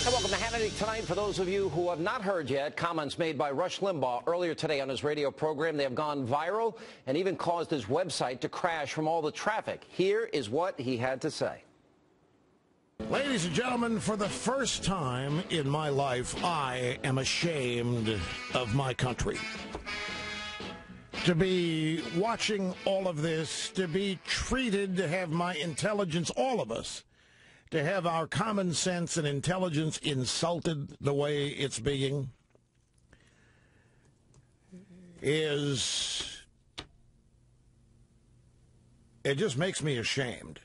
And welcome to Hannity Tonight. For those of you who have not heard yet, comments made by Rush Limbaugh earlier today on his radio program, they have gone viral and even caused his website to crash from all the traffic. Here is what he had to say. Ladies and gentlemen, for the first time in my life, I am ashamed of my country. To be watching all of this, to be treated, to have my intelligence, all of us, to have our common sense and intelligence insulted the way it's being it just makes me ashamed.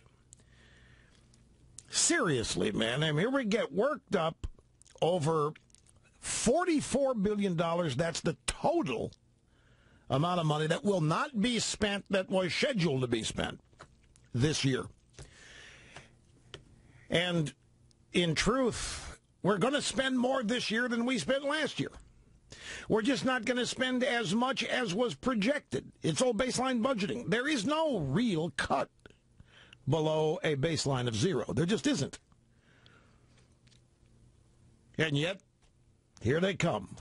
Seriously, man, I mean, here we get worked up over $44 billion. That's the total amount of money that will not be spent, that was scheduled to be spent this year. And in truth, we're going to spend more this year than we spent last year. We're just not going to spend as much as was projected. It's all baseline budgeting. There is no real cut below a baseline of zero. There just isn't. And yet, here they come.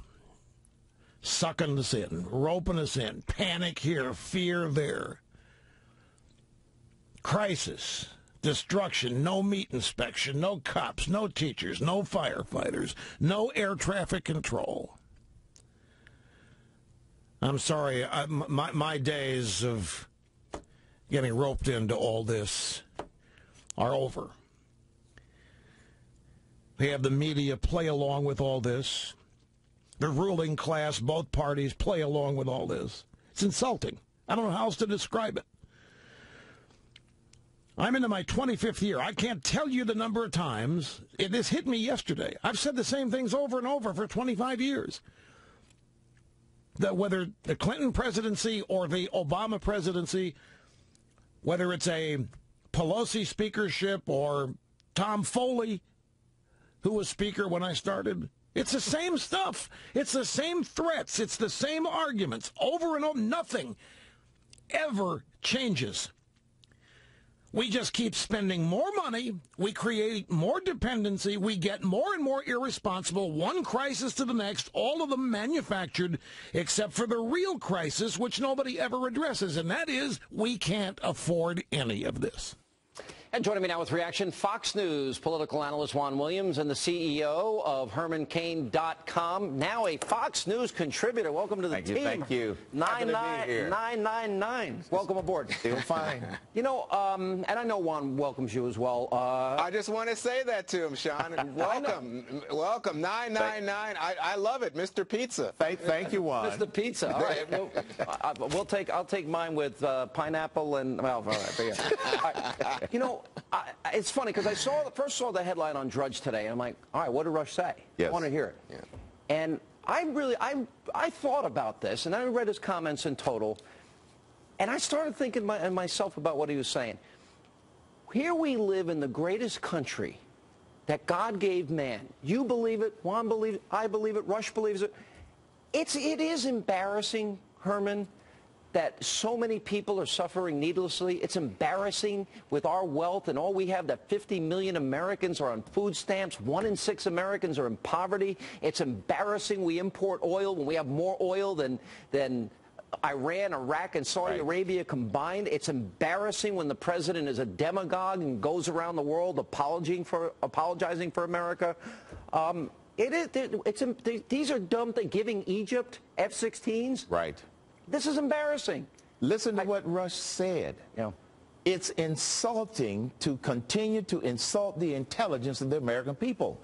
Sucking us in, roping us in. Panic here, fear there. Crisis. Destruction, no meat inspection, no cops, no teachers, no firefighters, no air traffic control. I'm sorry, my days of getting roped into all this are over. We have the media play along with all this. The ruling class, both parties, play along with all this. It's insulting. I don't know how else to describe it. I'm into my 25th year. I can't tell you the number of times this hit me yesterday. I've said the same things over and over for 25 years. That whether the Clinton presidency or the Obama presidency, whether it's a Pelosi speakership or Tom Foley, who was speaker when I started, it's the same stuff. It's the same threats. It's the same arguments over and over. Nothing ever changes. We just keep spending more money, we create more dependency, we get more and more irresponsible, one crisis to the next, all of them manufactured, except for the real crisis, which nobody ever addresses, and that is we can't afford any of this. And joining me now with reaction, Fox News political analyst Juan Williams and the CEO of HermanCain.com, now a Fox News contributor. Welcome to the team. Thank you. 999. Welcome aboard. Still fine. You know, and I know Juan welcomes you as well. I just want to say that to him, Sean. Welcome. Welcome. 999. I love it. Mr. Pizza. Thank you, Juan. Mr. Pizza. All right. I'll take mine with pineapple and, well, all right. But yeah. All right. You know, it's funny because I first saw the headline on Drudge today, and I'm like, all right, what did Rush say? Yes. I want to hear it. Yeah. And I thought about this, and I read his comments in total, and I started thinking myself about what he was saying. Here we live in the greatest country that God gave man. You believe it, Juan believes it, I believe it, Rush believes it. It is embarrassing, Herman, that so many people are suffering needlessly. It's embarrassing with our wealth and all we have that 50 million Americans are on food stamps. 1 in 6 Americans are in poverty. It's embarrassing we import oil when we have more oil than Iran, Iraq, and Saudi Arabia combined. It's embarrassing when the president is a demagogue and goes around the world apologizing for America. These are dumb things. Giving Egypt F-16s. Right. This is embarrassing. Listen to what Rush said. Yeah. It's insulting to continue to insult the intelligence of the American people.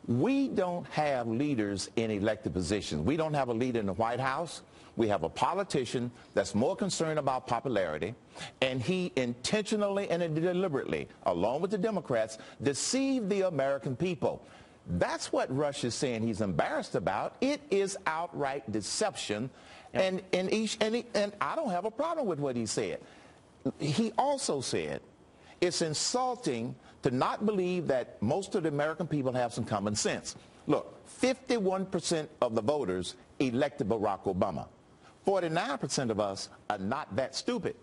We don't have leaders in elected positions. We don't have a leader in the White House. We have a politician that's more concerned about popularity, and he intentionally and deliberately, along with the Democrats, deceived the American people. That's what Rush is saying he's embarrassed about. It is outright deception. Yep. And I don't have a problem with what he said. He also said it's insulting to not believe that most of the American people have some common sense. Look, 51% of the voters elected Barack Obama. 49% of us are not that stupid.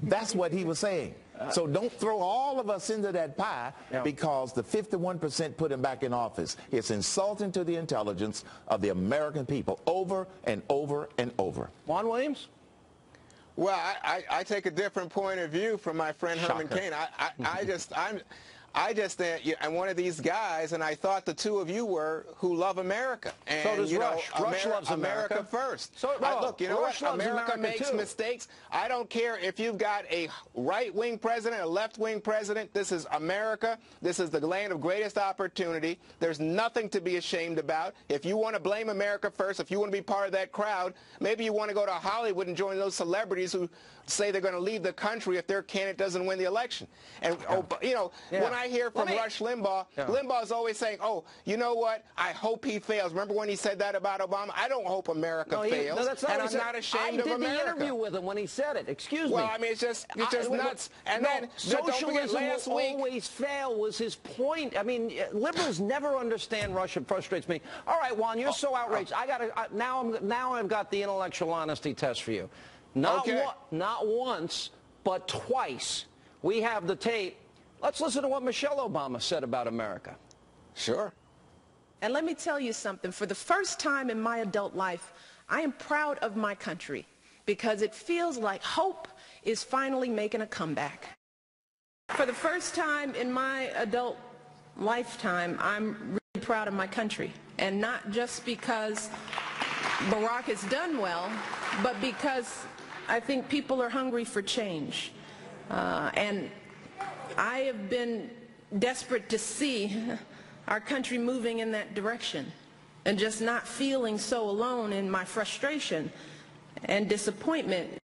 That's what he was saying. So don't throw all of us into that pie because the 51% put him back in office. It's insulting to the intelligence of the American people over and over and over. Juan Williams? Well, I take a different point of view from my friend Herman Cain. I'm one of these guys, and I thought the two of you were who love America. And, so does Rush. Rush loves America first. So, look, you know Rush what? America makes mistakes. I don't care if you've got a right-wing president, a left-wing president. This is America. This is the land of greatest opportunity. There's nothing to be ashamed about. If you want to blame America first, if you want to be part of that crowd, maybe you want to go to Hollywood and join those celebrities who say they're going to leave the country if their candidate doesn't win the election. And, when I hear from Rush Limbaugh, Limbaugh's always saying, oh, you know what? I hope he fails. Remember when he said that about Obama? I don't hope America fails. No, that's not and I'm not ashamed of America. I did the interview with him when he said it. Excuse me. Well, I mean, it's just nuts. And then, socialism will always fail was his point. I mean, liberals never understand Rush. It frustrates me. All right, Juan, you're so outraged. Now I've got the intellectual honesty test for you. Not once, but twice. We have the tape. Let's listen to what Michelle Obama said about America. Sure. And let me tell you something. For the first time in my adult life, I am proud of my country because it feels like hope is finally making a comeback. For the first time in my adult lifetime, I'm really proud of my country. And not just because Barack has done well, but because I think people are hungry for change. And I have been desperate to see our country moving in that direction and just not feeling so alone in my frustration and disappointment.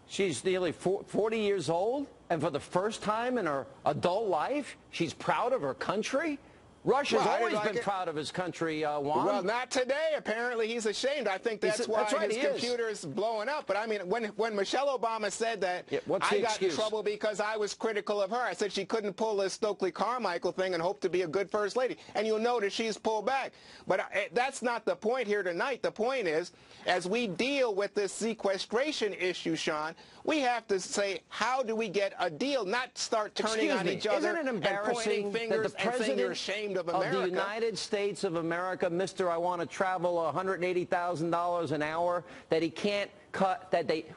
She's nearly 40 years old, and for the first time in her adult life, she's proud of her country? Rush has always been proud of his country, Juan. Well, not today. Apparently, he's ashamed. I think that's why his computer is blowing up. But I mean, when Michelle Obama said that, I got in trouble because I was critical of her. I said she couldn't pull this Stokely Carmichael thing and hope to be a good first lady. And you'll notice she's pulled back. But that's not the point here tonight. The point is, as we deal with this sequestration issue, Sean, we have to say, how do we get a deal, not start turning on each other and pointing fingers and saying you're ashamed of America. Of the United States of America, Mr. I want to travel $180,000 an hour, that he can't cut,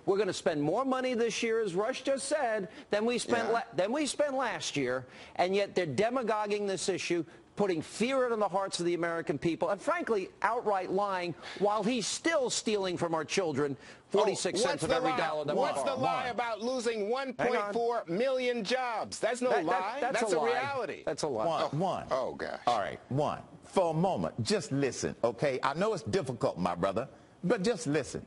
we're going to spend more money this year, as Rush just said, than we spent last year, and yet they're demagoguing this issue, putting fear into the hearts of the American people, and frankly, outright lying, while he's still stealing from our children 46 cents of every dollar that we borrow. What's the lie about losing 1.4 million jobs? That's no lie. That's a reality. That's a lie. One. Oh, gosh. All right, one. For a moment, just listen, okay? I know it's difficult, my brother, but just listen.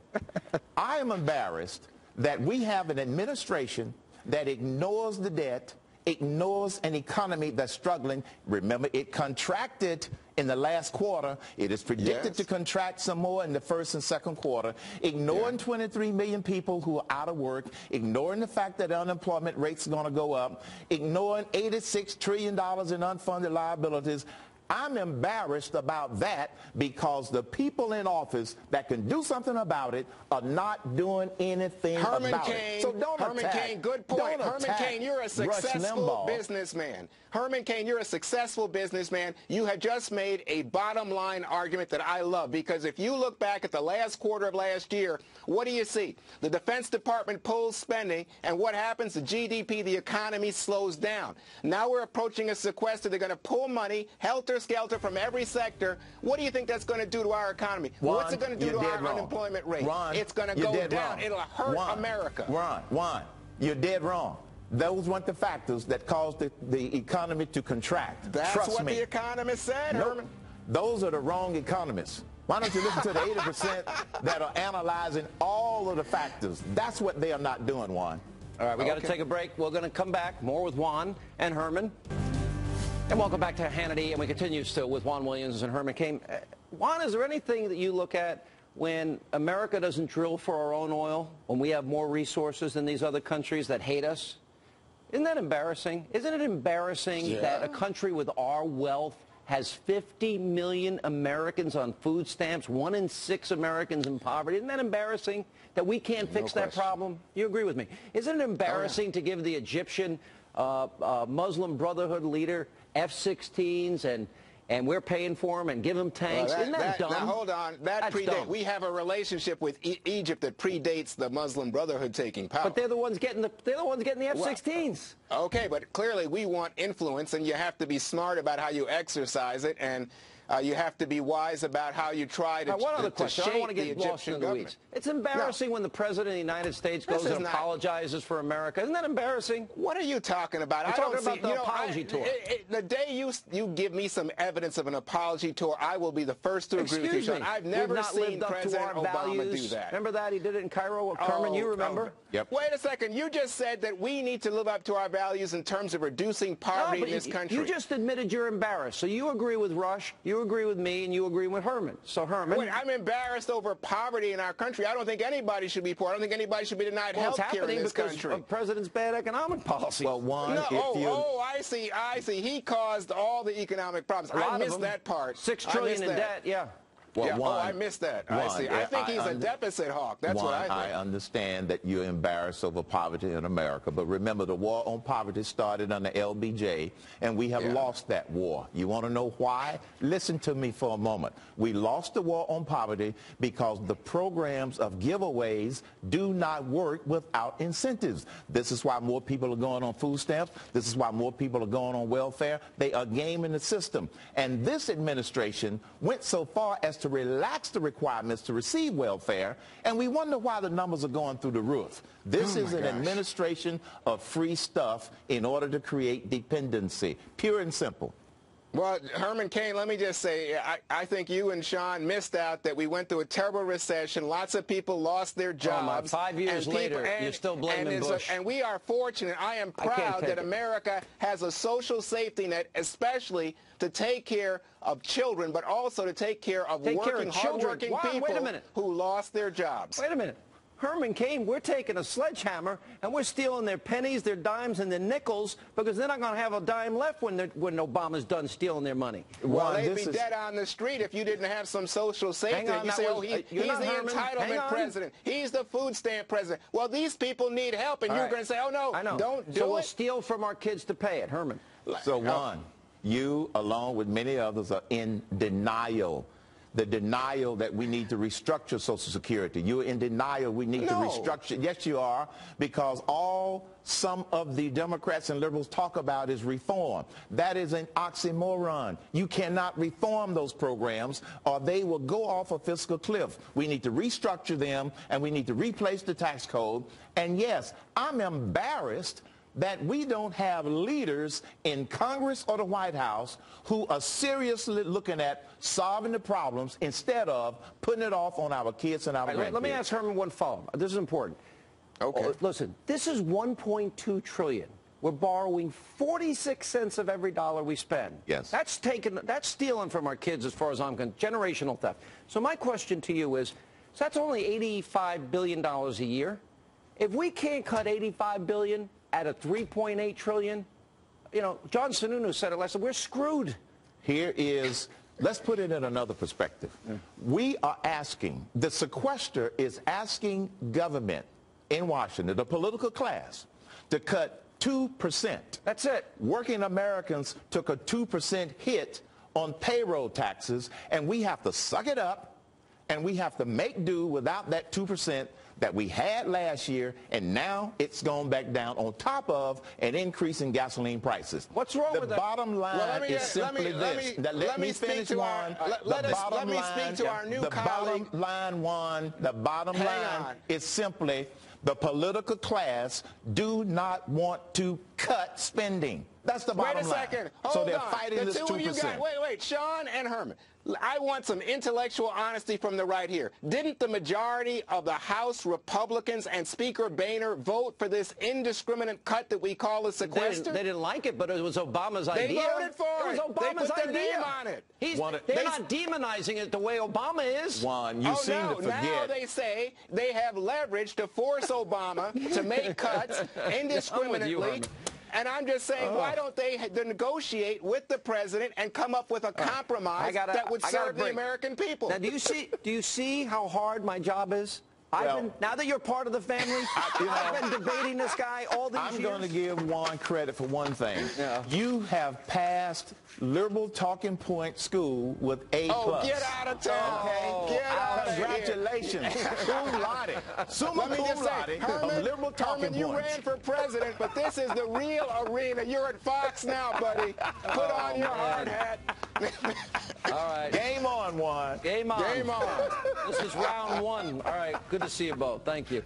I am embarrassed that we have an administration that ignores the debt, ignores an economy that's struggling. Remember, it contracted in the last quarter. It is predicted to contract some more in the first and second quarter, ignoring 23 million people who are out of work, ignoring the fact that unemployment rates are going to go up, ignoring $86 trillion in unfunded liabilities. I'm embarrassed about that because the people in office that can do something about it are not doing anything about it. So don't Herman Cain, good point. Herman Cain, you're a successful businessman. Herman Cain, you're a successful businessman. You have just made a bottom line argument that I love, because if you look back at the last quarter of last year, what do you see? The Defense Department pulls spending, and what happens? The GDP, the economy slows down. Now we're approaching a sequester. They're going to pull money, helter-skelter from every sector. What do you think that's going to do to our economy? What's it going to do to our unemployment rate? It's going to go down. It'll hurt America. Juan, you're dead wrong. Those weren't the factors that caused the economy to contract. That's what the economists said, Herman. Those are the wrong economists. Why don't you listen to the 80% that are analyzing all of the factors? That's what they are not doing, Juan. All right, we got to take a break. We're going to come back more with Juan and Herman. And welcome back to Hannity, and we continue still with Juan Williams and Herman Cain. Juan, is there anything that you look at when America doesn't drill for our own oil, when we have more resources than these other countries that hate us? Isn't that embarrassing? Isn't it embarrassing that a country with our wealth has 50 million Americans on food stamps, 1 in 6 Americans in poverty. Isn't that embarrassing that we can't fix that problem? You agree with me? Isn't it embarrassing to give the Egyptian Muslim Brotherhood leader F-16s and we're paying for them and give them tanks? Isn't that dumb? Now, hold on. That's dumb. We have a relationship with Egypt that predates the Muslim Brotherhood taking power. But they're the ones getting the F-16s. Well, okay, but clearly we want influence, and you have to be smart about how you exercise it, and you have to be wise about how you try to, one other question. shape I don't want to the get lost in Egyptian the government. weeds. It's embarrassing when the President of the United States goes and apologizes for America. Isn't that embarrassing? What are you talking about? I'm talking about the apology tour. The day you give me some evidence of an apology tour, I will be the first to agree with you, Sean. I've never seen President Obama do that. Remember that? He did it in Cairo. Herman, you remember? Yep. Wait a second. You just said that we need to live up to our values in terms of reducing poverty in this country. You just admitted you're embarrassed. So you agree with Rush, you agree with me, and you agree with Herman. So Herman. Wait, I'm embarrassed over poverty in our country. I don't think anybody should be poor. I don't think anybody should be denied health care in this country. It's happening because of the President's bad economic policy. Well, I see. He caused all the economic problems. I missed that part. $6 trillion in debt, yeah. Well, I missed that. I see. I think he's a deficit hawk. That's what I think. I understand that you're embarrassed over poverty in America, but remember the war on poverty started under LBJ, and we have lost that war. You want to know why? Listen to me for a moment. We lost the war on poverty because the programs of giveaways do not work without incentives. This is why more people are going on food stamps. This is why more people are going on welfare. They are gaming the system. And this administration went so far as to relax the requirements to receive welfare, and we wonder why the numbers are going through the roof. This is an administration of free stuff in order to create dependency, pure and simple. Well, Herman Cain, let me just say, I think you and Sean missed out that we went through a terrible recession. Lots of people lost their jobs. 5 years later, you're still blaming Bush. And we are fortunate. I am proud that America has a social safety net, especially to take care of children, but also to take care of hardworking people who lost their jobs. Wait a minute. Herman Cain, we're taking a sledgehammer and we're stealing their pennies, their dimes, and their nickels because they're not going to have a dime left when Obama's done stealing their money. Well, they'd be dead on the street if you didn't have some social safety. You say, he's the entitlement president. He's the food stamp president. Well, these people need help, and you're going to say, oh, no, don't do it. So we'll steal from our kids to pay it, Herman. So, Juan, you, along with many others, are in denial. The denial that we need to restructure Social Security. You're in denial we need to restructure. Yes, you are, because some of the Democrats and liberals talk about is reform. That is an oxymoron. You cannot reform those programs or they will go off a fiscal cliff. We need to restructure them, and we need to replace the tax code. And yes, I'm embarrassed that we don't have leaders in Congress or the White House who are seriously looking at solving the problems instead of putting it off on our kids and our grandkids. Let me ask Herman one follow-up. This is important. Okay. Listen, this is $1.2 trillion. We're borrowing 46 cents of every dollar we spend. Yes. That's stealing from our kids as far as I'm concerned. Generational theft. So my question to you is, so that's only $85 billion a year. If we can't cut $85 billion at a $3.8 trillion, John Sununu said it last time, we're screwed. Here is, let's put it in another perspective. We are asking, the sequester is asking government in Washington, the political class, to cut 2%. That's it. Working Americans took a 2% hit on payroll taxes, and we have to suck it up, and we have to make do without that 2% that we had last year, and now it's gone back down on top of an increase in gasoline prices. What's wrong with that? The bottom line is simply this. Let me finish, Juan. Let me speak to our new colleague. The bottom line, Juan, the bottom line is simply the political class do not want to cut spending. That's the bottom line. Wait a second. So they're fighting this 2%. Wait, Sean and Herman. I want some intellectual honesty from the right here. Didn't the majority of the House Republicans and Speaker Boehner vote for this indiscriminate cut that we call a sequester? They didn't like it, but it was Obama's idea. They voted for it. It was Obama's idea. They put their name on it. They're not demonizing it the way Obama is. Juan, you seem to forget. Now they say they have leverage to force Obama to make cuts indiscriminately. And I'm just saying, why don't they negotiate with the president and come up with a compromise that would serve the American people? Now, do you see how hard my job is? Now that you're part of the family, I've been debating this guy all these years. I'm going to give Juan credit for one thing. Yeah. You have passed liberal talking point school with A+. Oh, get out of town. Okay? Get out of here. Congratulations. Cum laude. Summa cum laude. Herman, liberal talking you points. ran for president, but this is the real arena. You're at Fox now, buddy. Put on your hard hat. All right. Game on, Juan. Game on. Game on. This is round one. All right. Good to see you both. Thank you.